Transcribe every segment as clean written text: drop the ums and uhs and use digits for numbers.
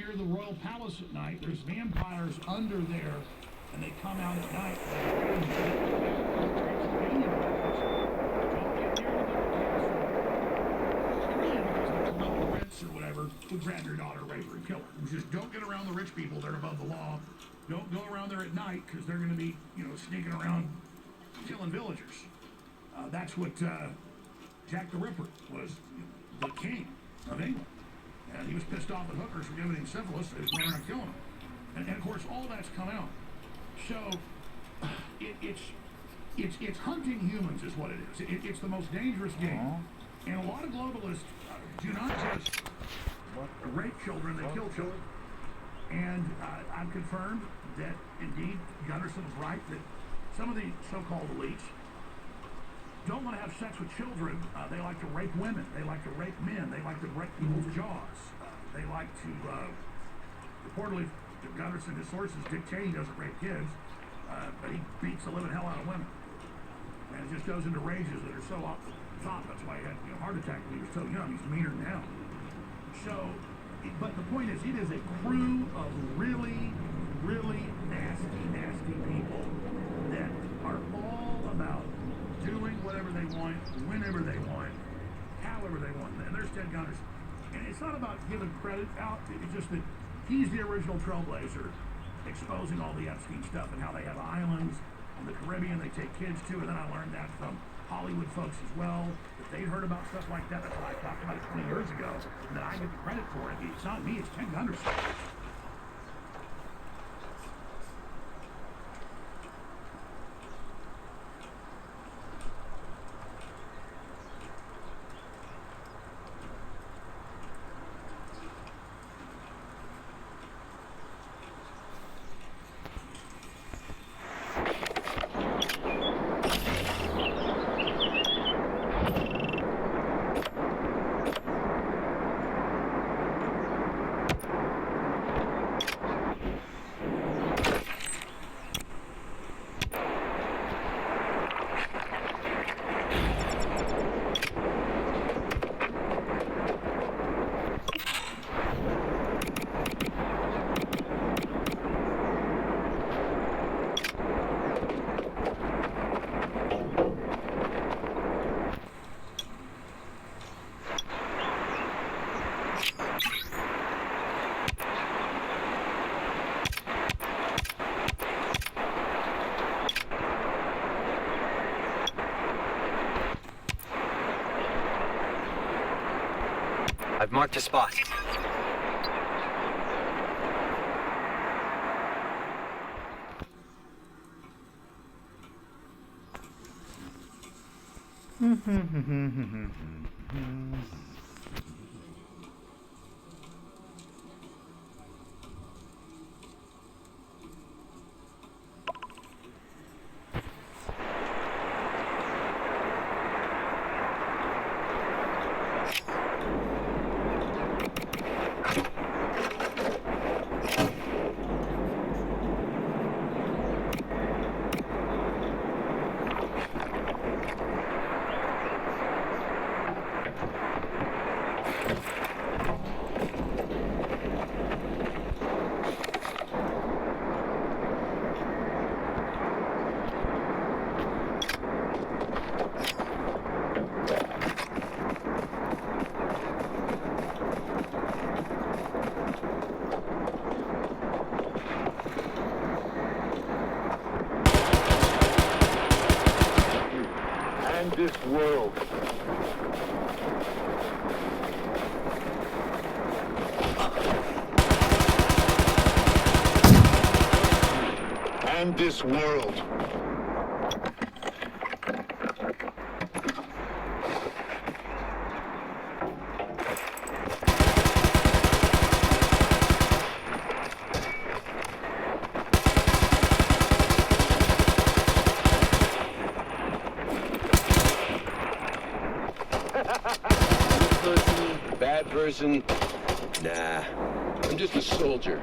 near the royal palace at night. There's vampires under there, and they come out at night. Or whatever, would grab your daughter, rape her, and kill her. Just don't get around the rich people. They're above the law. Don't go around there at night because they're going to be, sneaking around killing villagers. That's what Jack the Ripper was, the king of England. And he was pissed off at hookers for giving him syphilis, so he was going around killing them. And of course, all that's come out. So, it's hunting humans is what it is. It's the most dangerous game. And a lot of globalists do not just rape children, they kill children. And I've confirmed that, indeed, Gunderson was right, that some of the so-called elites don't want to have sex with children. They like to rape women. They like to rape men. They like to break people's jaws. They like to, reportedly, Gunderson, his sources dictate he doesn't rape kids, but he beats the living hell out of women. And it just goes into rages that are so off the top. That's why he had a heart attack when he was so young. He's meaner now. So, but the point is, it is a crew of really, really nasty people that are all about doing whatever they want, whenever they want, however they want. And there's Ted Gunderson. And it's not about giving credit out. It's just that he's the original trailblazer, exposing all the Epstein stuff and how they have islands in the Caribbean they take kids to. And then I learned that from Hollywood folks as well, that they'd heard about stuff like that. That's why I talked about it 20 years ago. And that I get the credit for it. It's not me, it's Ted Gunderson. I've marked a spot. This world. And this world. Bad person? Nah, I'm just a soldier.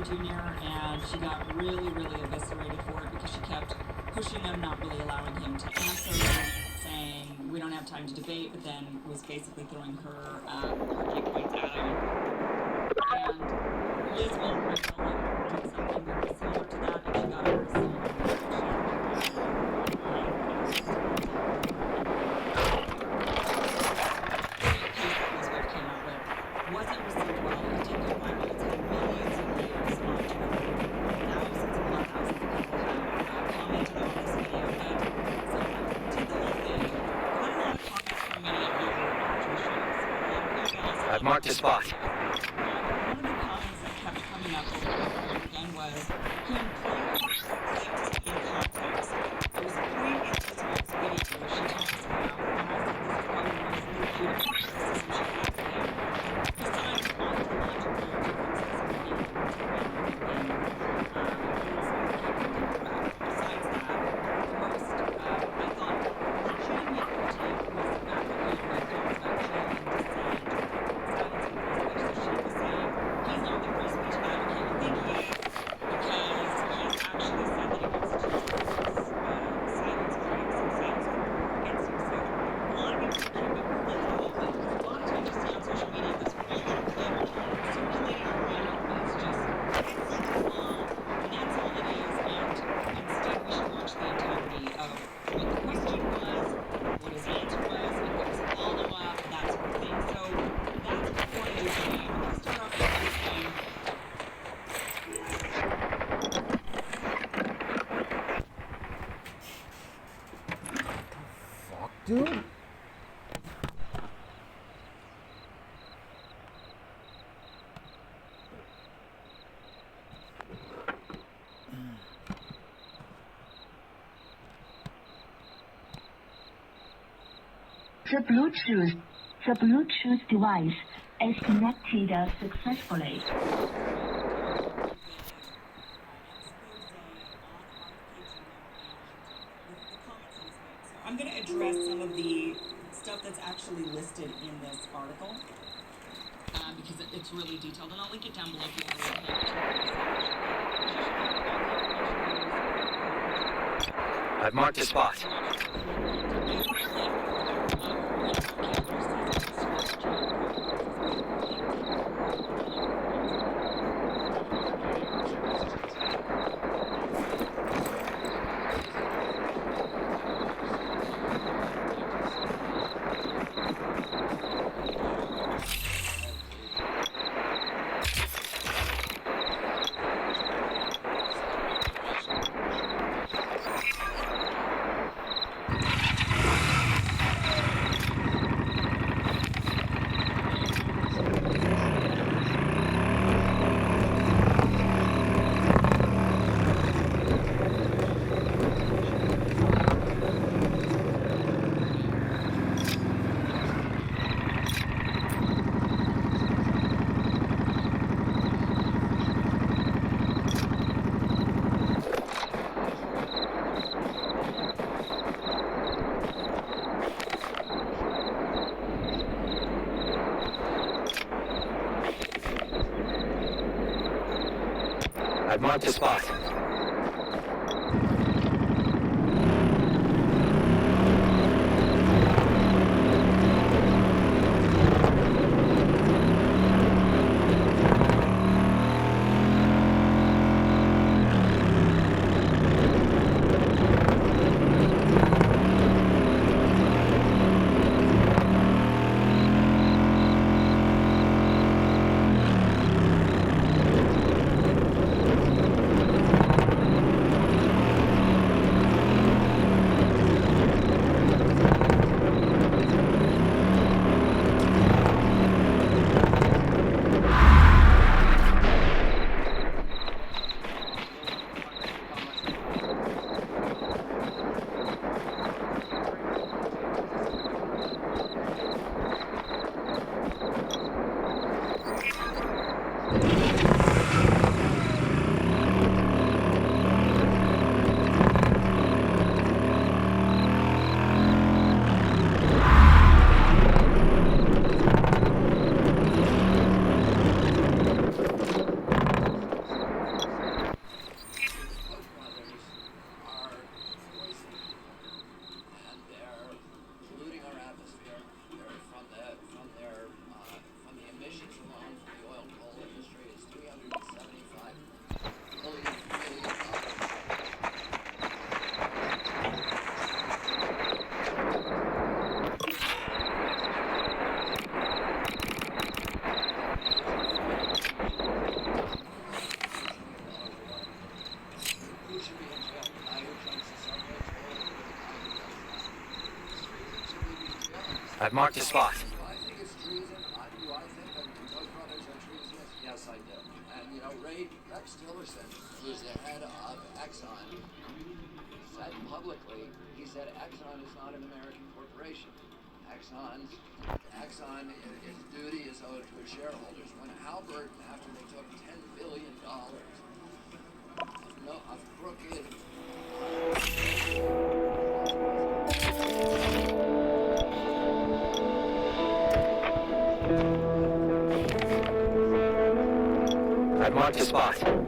Jr., and she got really, really eviscerated for it because she kept pushing him, not really allowing him to answer, saying, we don't have time to debate, but then was basically throwing her viewpoints at him. And Liz Mulder, I felt like, did something very similar to that, and she got a very similar wasn't received well. It did go viral. It's had millions of views on Twitter. Thousands upon thousands of people have commented on this video. And so I did the whole thing. Quite a lot of comments from many of you patricians. I've marked a spot. One of the comments that kept coming up over and over again was, can players reflect in context? There was a point in this wife's video where she talks about, and I think this is probably one of the legitimate criticisms she has of him. Besides ontological differences in being besides that, the most, I thought, legitimate critique was the fact that we read comments about Jill and dissent, silencing free speech. So she was saying, he's not the free speech advocate you think he is, because he's actually said that he wants to silence critics and silence people against him. So a lot of people keep it political, but a lot of times you see on social media this random clip circulating around, and it's just long, and that's all it is. And instead, we should watch the entirety of what the question was, what his answer was, if there was a follow-up, that sort of thing. So that's before you came. Let's start off with this thing. Fuck, dude. The Bluetooth device is connected successfully. I'm going to address some of the stuff that's actually listed in this article because it's really detailed, and I'll link it down below if you want to read it. I've marked a spot. I've marked a spot. I've marked the spot. I think it's treason. Do I think that Koch brothers are treasonous? Yes, I do. And, you know, Rex Tillerson, who's the head of Exxon, said publicly, he said Exxon is not an American corporation. Exxon, its duty is owed to its shareholders. When Halliburton, after they took $10 billion of crooked I've marked the spot.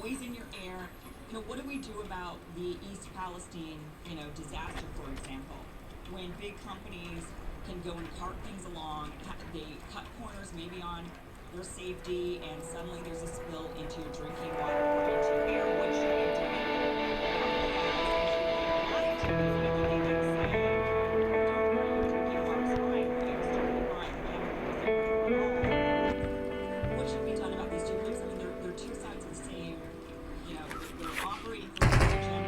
poison your air. You know, what do we do about the East Palestine, disaster, for example? When big companies can go and cart things along, they cut corners maybe on their safety, and suddenly there's a spill into your drinking water or into your air. What should we do about that? What should be done about these two groups? I mean, they're two sides of the same, they're operating for the same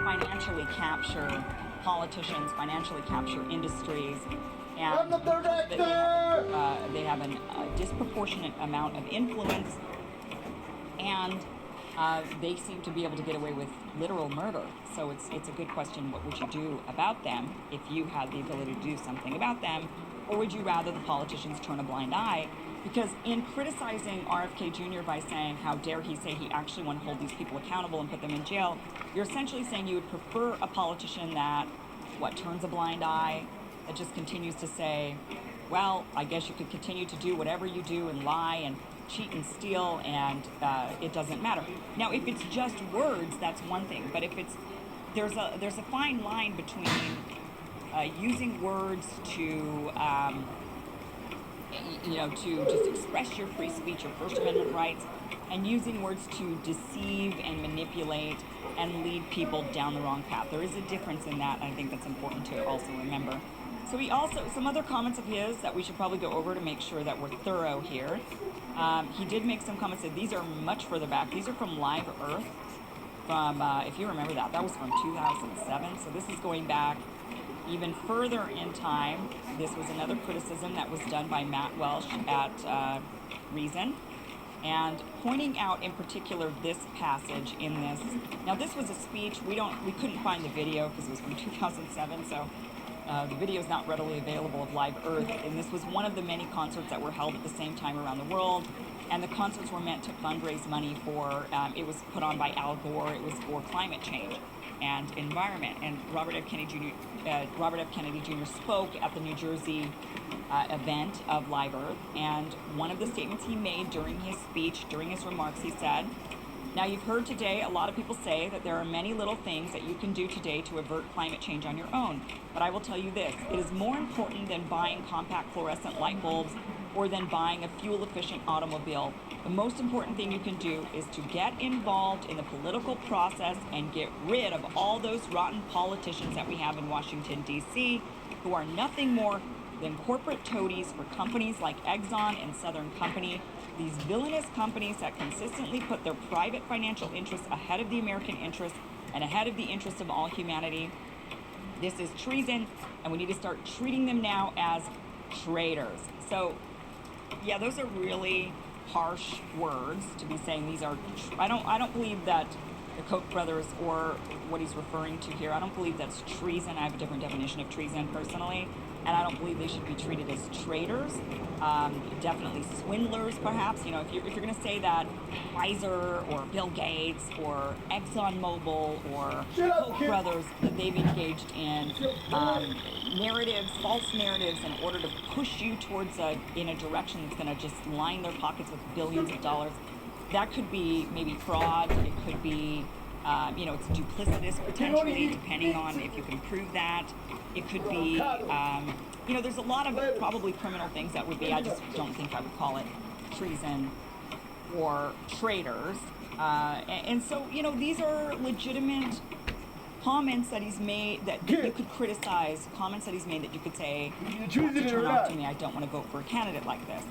financially capture politicians, financially capture industries, and they have a disproportionate amount of influence, and they seem to be able to get away with literal murder. So it's a good question, what would you do about them if you had the ability to do something about them, or would you rather the politicians turn a blind eye? Because in criticizing RFK Jr. by saying, how dare he say he actually want to hold these people accountable and put them in jail, you're essentially saying you would prefer a politician that, turns a blind eye, that just continues to say, well, I guess you could continue to do whatever you do and lie and cheat and steal, and it doesn't matter. Now, if it's just words, that's one thing, but if there's a fine line between using words to to just express your free speech, your First Amendment rights, and using words to deceive and manipulate and lead people down the wrong path. There is a difference in that, and I think that's important to also remember. So some other comments of his that we should probably go over to make sure that we're thorough here. He did make some comments that these are much further back. These are from Live Earth, from, if you remember that was from 2007. So this is going back even further in time. This was another criticism that was done by Matt Welsh at Reason, and pointing out in particular this passage in this. Now, this was a speech. We couldn't find the video because it was from 2007, so the video is not readily available of Live Earth, and this was one of the many concerts that were held at the same time around the world, and the concerts were meant to fundraise money for, it was put on by Al Gore, it was for climate change and environment, and Robert F. Kennedy Jr. spoke at the New Jersey event of Live Earth, and one of the statements he made during his speech, during his remarks, he said, "Now, you've heard today a lot of people say that there are many little things that you can do today to avert climate change on your own, but I will tell you this, it is more important than buying compact fluorescent light bulbs or than buying a fuel-efficient automobile. The most important thing you can do is to get involved in the political process and get rid of all those rotten politicians that we have in Washington, D.C., who are nothing more than corporate toadies for companies like Exxon and Southern Company, these villainous companies that consistently put their private financial interests ahead of the American interest and ahead of the interests of all humanity. This is treason, and we need to start treating them now as traitors." So, yeah, those are really harsh words to be saying. These are, I don't believe that the Koch brothers, or what he's referring to here, I don't believe that's treason. I have a different definition of treason personally, and I don't believe they should be treated as traitors. Definitely swindlers, perhaps. You know, if you're going to say that Pfizer or Bill Gates or ExxonMobil or Koch brothers, that they've engaged in narratives, false narratives, in order to push you towards in a direction that's going to just line their pockets with billions of dollars, that could be maybe fraud. It could be, it's duplicitous potentially, depending on if you can prove that. It could be, there's a lot of probably criminal things that would be, I just don't think I would call it treason or traitors. And so, these are legitimate comments that he's made that you could criticize, comments that he's made that you could say, you have to turn off to me, I don't want to vote for a candidate like this.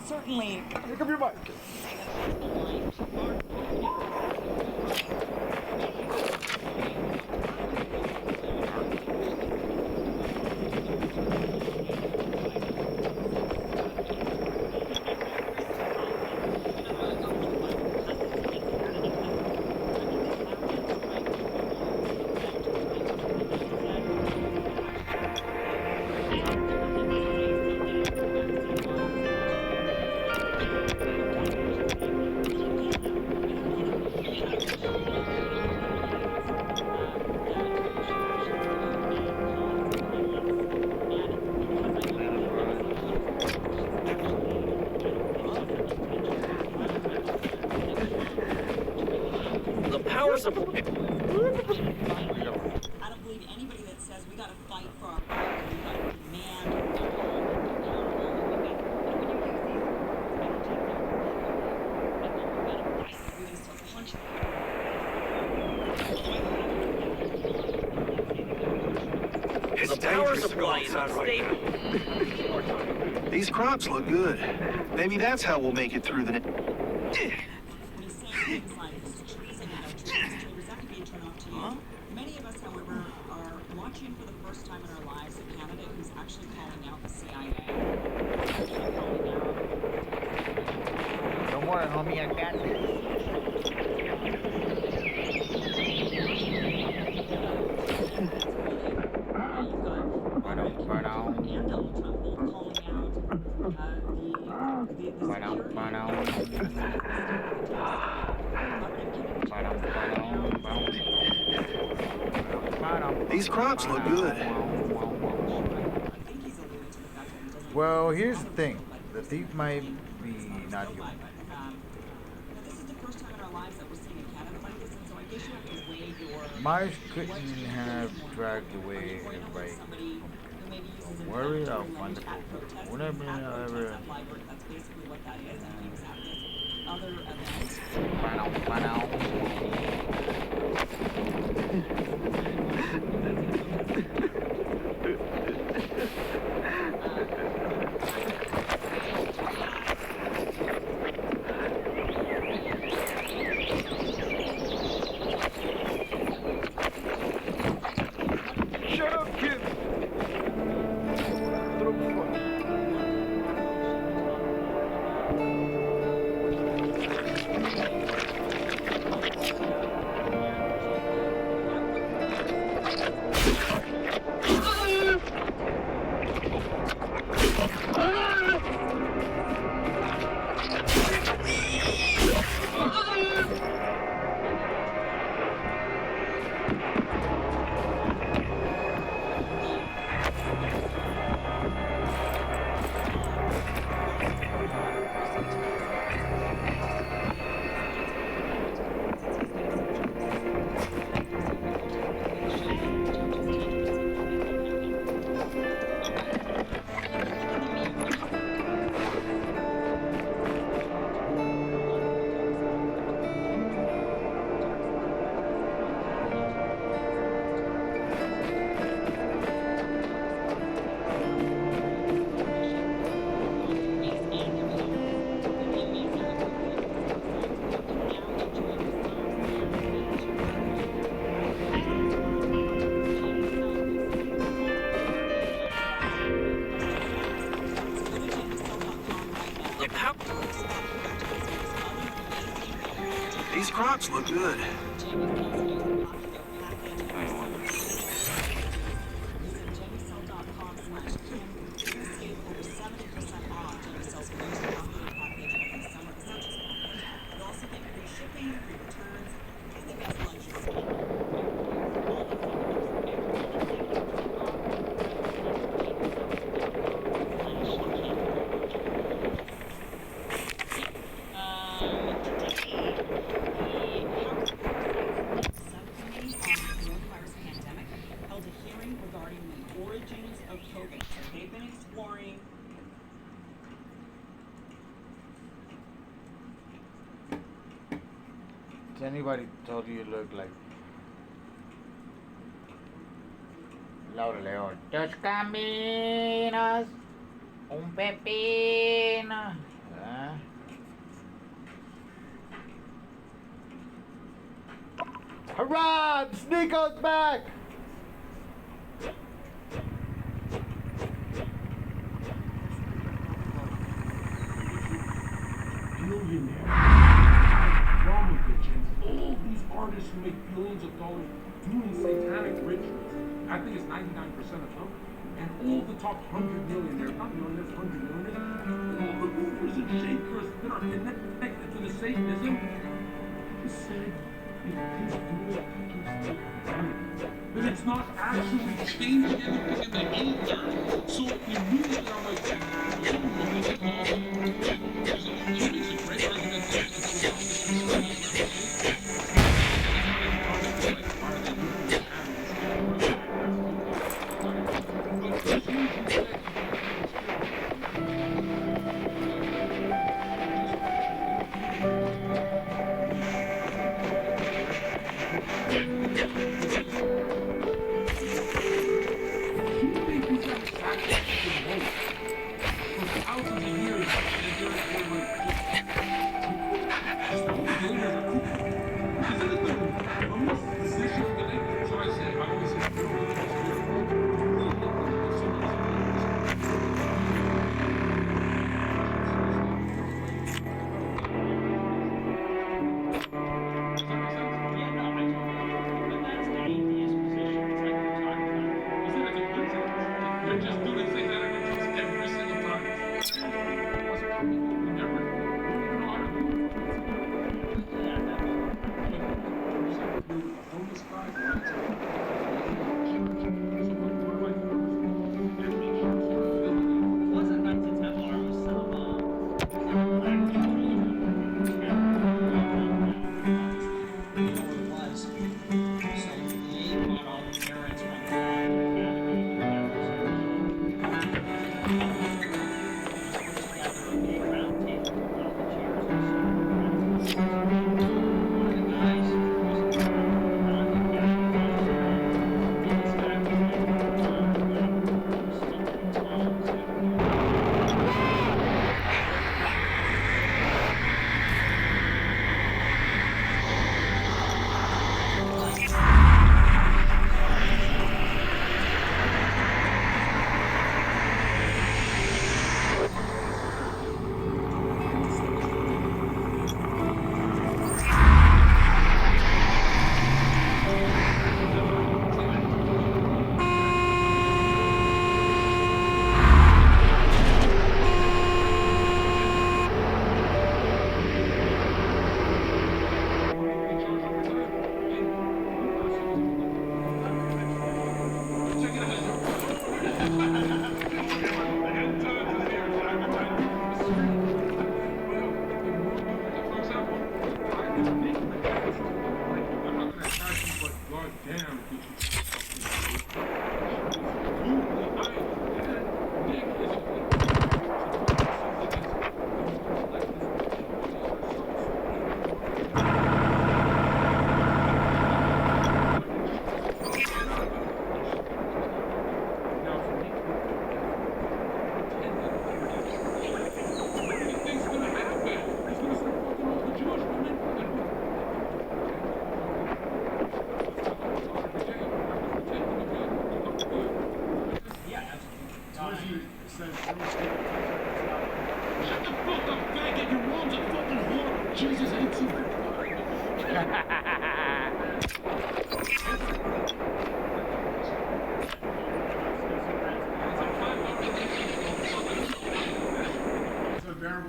Certainly. Pick up your mic. The powers of... I don't believe anybody that says we got to fight for our rights, we got to demand The powers of light are unstable. These crops look good. Maybe that's how we'll make it through the... when he's saying things like treason and treasonous traitors, that could be a turn off to you. Many of us, however, are watching for the first time in our lives a candidate who's actually calling out the CIA. Don't worry, homie, I got this. And Donald Trump both calling out These crops look good. Well, here's the thing. The thief might be not human. This is the first time in our lives that we're seeing a candidate like this, and so I guess you have to weigh your... Mars couldn't have dragged away everybody. Don't worry, I'll find the whatever. That's basically what that is, and things happen. Other events. Shut up, kid! Little fuck. These crops look good. Has anybody told you you look like Laura León. Dos caminos, un pepino. ¿Ah? Hurrah! Sneako's back! Billionaire, drama bitches, all these artists who make billions of dollars doing satanic rituals. I think it's 99% of them. And all the top 100 millionaires, not millionaires, 100 millionaires, all the movers and shakers that are connected to the Satanism, he said it is doing that it's not actually changing anything in the ether. So immediately I'm like, he makes a great argument that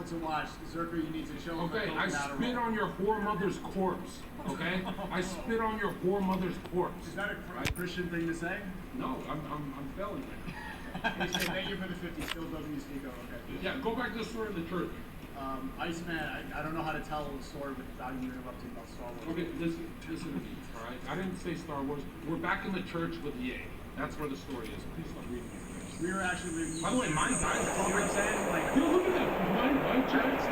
To watch. Zerker, you need to show him. Okay, I spit on your whore mother's corpse. Okay, I spit on your whore mother's corpse. Is that a Christian thing to say? No, I'm felling it. Hey, say thank you for the 50. Still W Sneeko. Okay. Yeah, go back to the story of the church. Iceman, I don't know how to tell the story without you interrupting about Star Wars. Okay, listen to me. All right, I didn't say Star Wars. We're back in the church with Ye. That's where the story is. Please stop reading it. We were actually. By the way, mine died. You were saying like. Yo, look at that. My chat.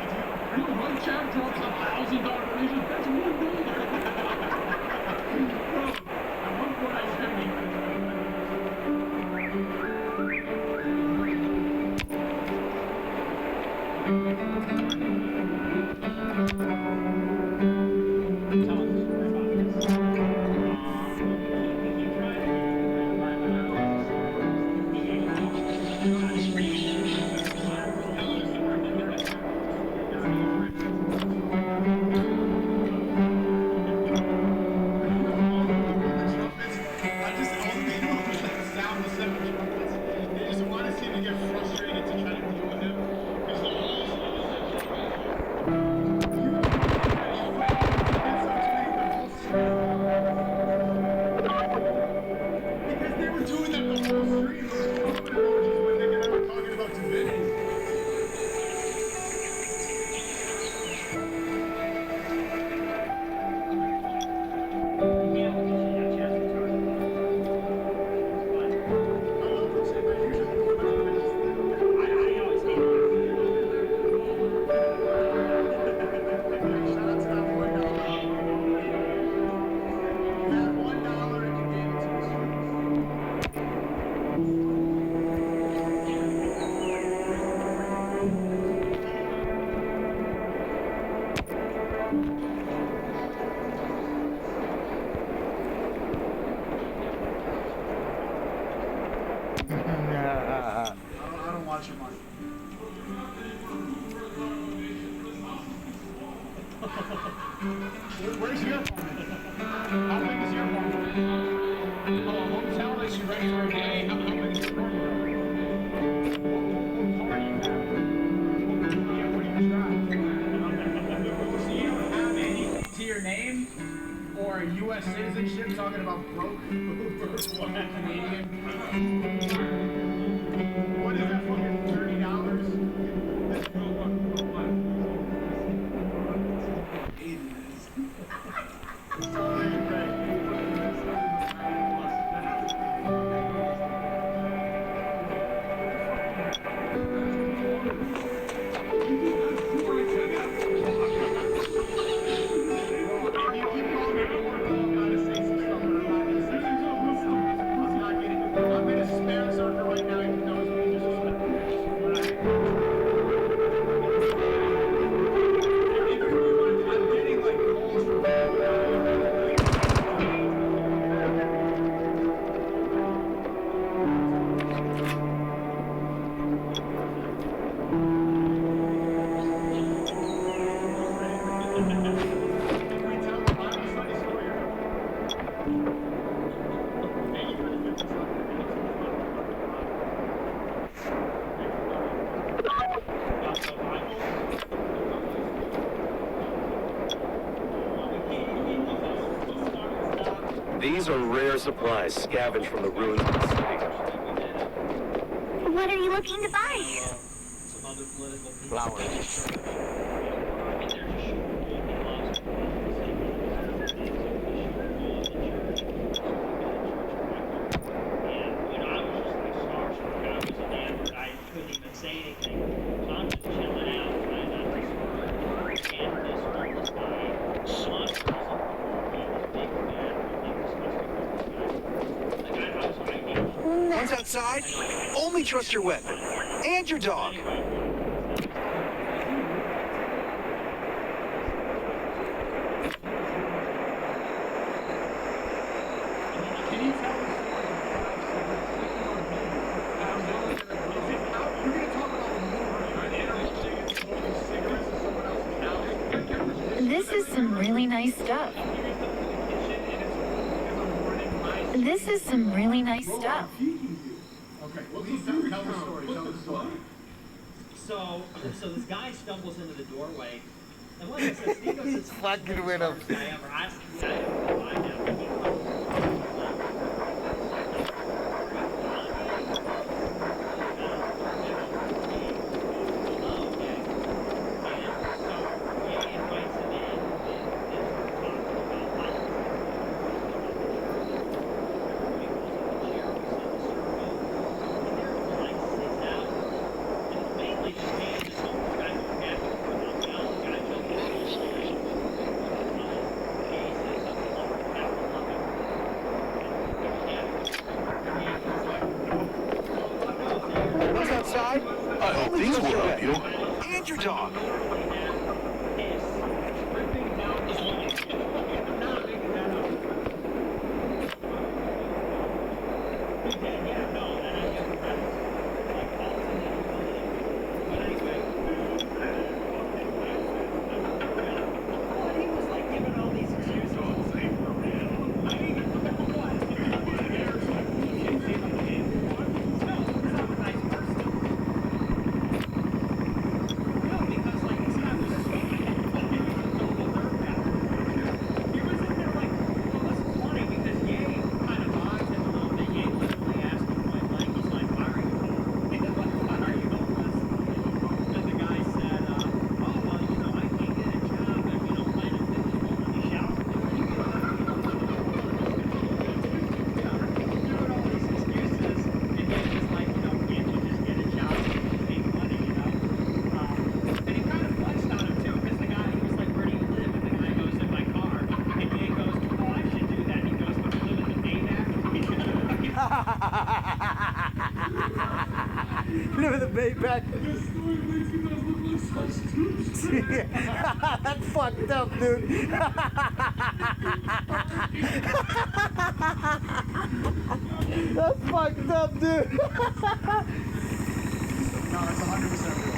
Yo, my chat drops $1,000 donation. That's $1 million. Bro, at one point I was getting. Where's your apartment? How big is your apartment? Oh, a hotel that you rent for a day? How big is your apartment? What car do you have? Yeah, what do you drive? So you don't have anything to your name? Or U.S. citizenship, talking about broke Canadian? What is that, fucking $30? These are rare supplies scavenged from the ruins of the city. What are you looking to buy? Flowers. Once outside, only trust your weapon and your dog. Can you tell the story in 5 seconds? You're gonna talk about the movie, right? Interrupting and smoking cigarettes in someone else's house. This is some really nice stuff. This is some really nice stuff. Okay, please tell the story. Tell the story. So this guy stumbles into the doorway, and like I said, Steve goes, "It's Fucking with him. I ever asked the guy to find him." Once outside, I hope these will help you. and your dog. Look at the Maybach. That's fucked up, dude. That's fucked up, dude. No, it's 100% real.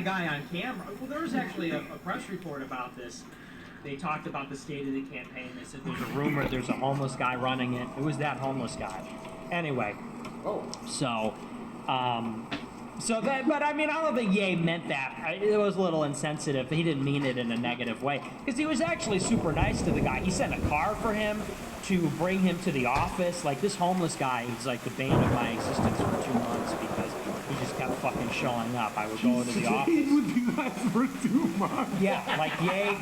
the guy on camera. Well, there was actually a press report about this. They talked about the state of the campaign. They said there's a rumor there's a homeless guy running it. It was that homeless guy. Anyway. Oh. So, but I mean, I don't think Ye meant that. It was a little insensitive. He didn't mean it in a negative way. Because he was actually super nice to the guy. He sent a car for him to bring him to the office. Like, this homeless guy, he's like the bane of my existence for 2 months because he just kept fucking showing up. I would go to the office. With you guys for 2 months. Yeah, like Ye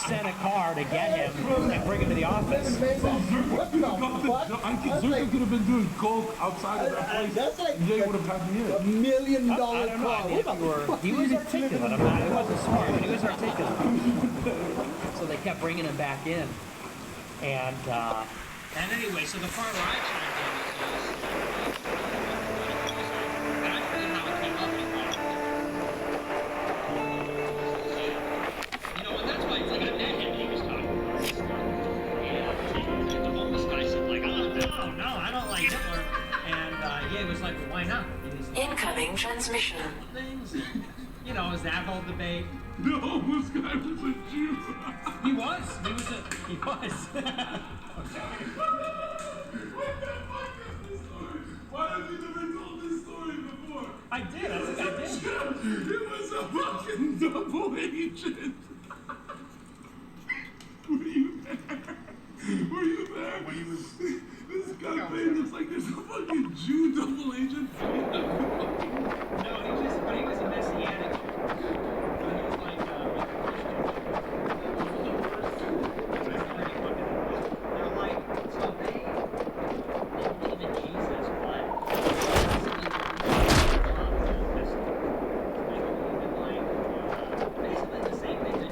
sent a car to get him and bring him to the office. What the fuck? I think Zucker could have been doing coke outside of that place. That's like Jay would have had me in. $1 million I don't know. I call. think he was articulate. I'm not, he wasn't smart, but he was articulate. So they kept bringing him back in. And anyway, so the part where I chimed in was, and I forget how it came up in you know, and that's why it's like I met him and he was talking about this stuff. And the homeless guy said like, oh, no, I don't like Hitler. And Ye was like, well, why not? Incoming transmission. Things. You know, is that whole debate? The homeless guy was a Jew. He was. He was. Okay. What the fuck is this story? Why have you never told this story before? I did. I think I did. It was a fucking double agent. Were you there? Were you there? When he was... This guy made this like there's a fucking Jew double agent. No, he was a messianic Jew. But he was like, they're like, so they didn't believe in Jesus, but basically the same thing that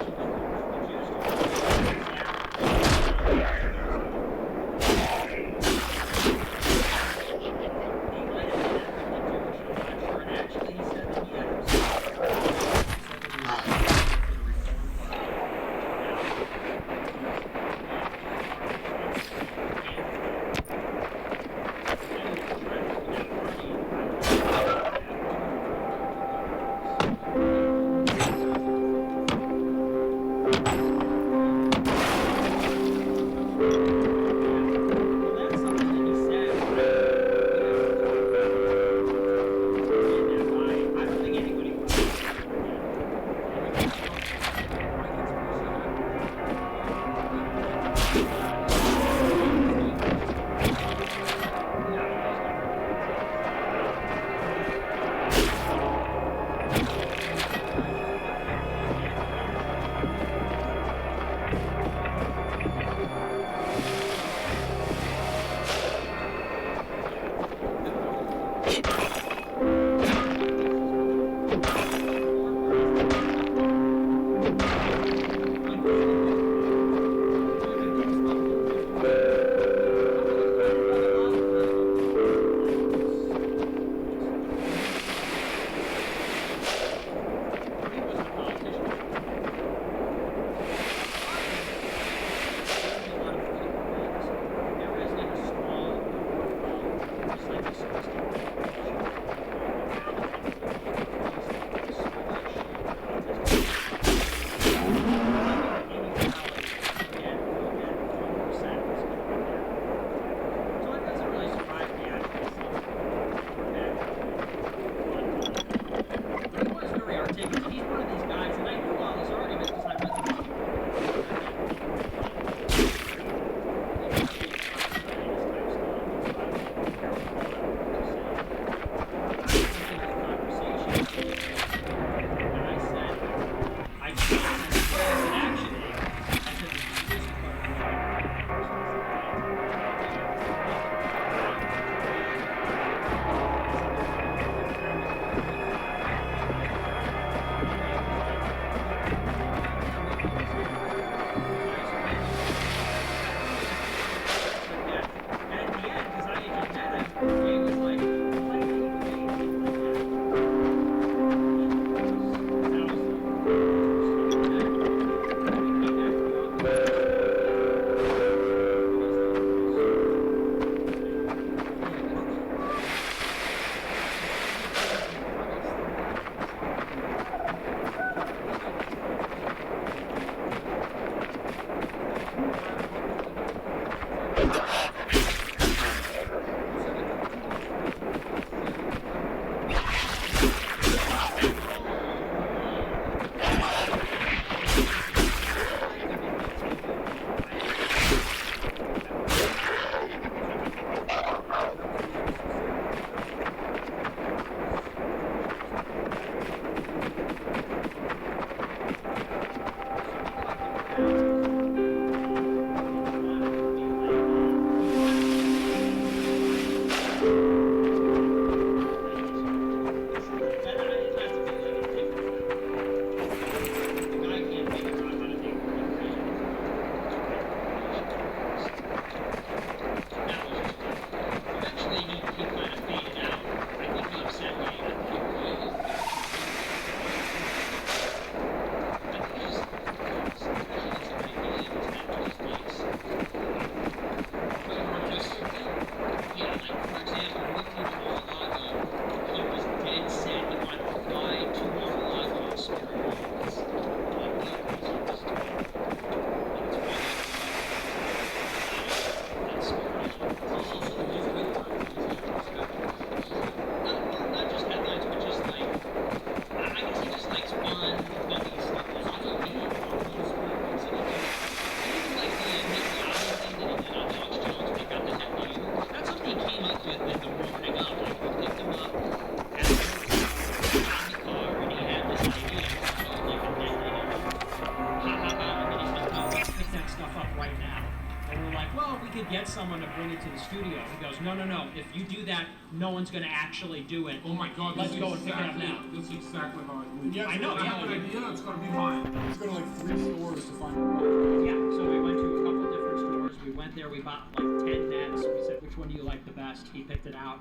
could get someone to bring it to the studio. He goes, no. If you do that, no one's going to actually do it. Oh my God, Let's this go is and pick it up now. This is exactly how I do it. Yeah, I know, When I have an idea, it's gonna be mine. Let's go to like 3 stores to find one. Yeah, so we went to a couple different stores. We went there, we bought like 10 nets. We said, which one do you like the best? He picked it out.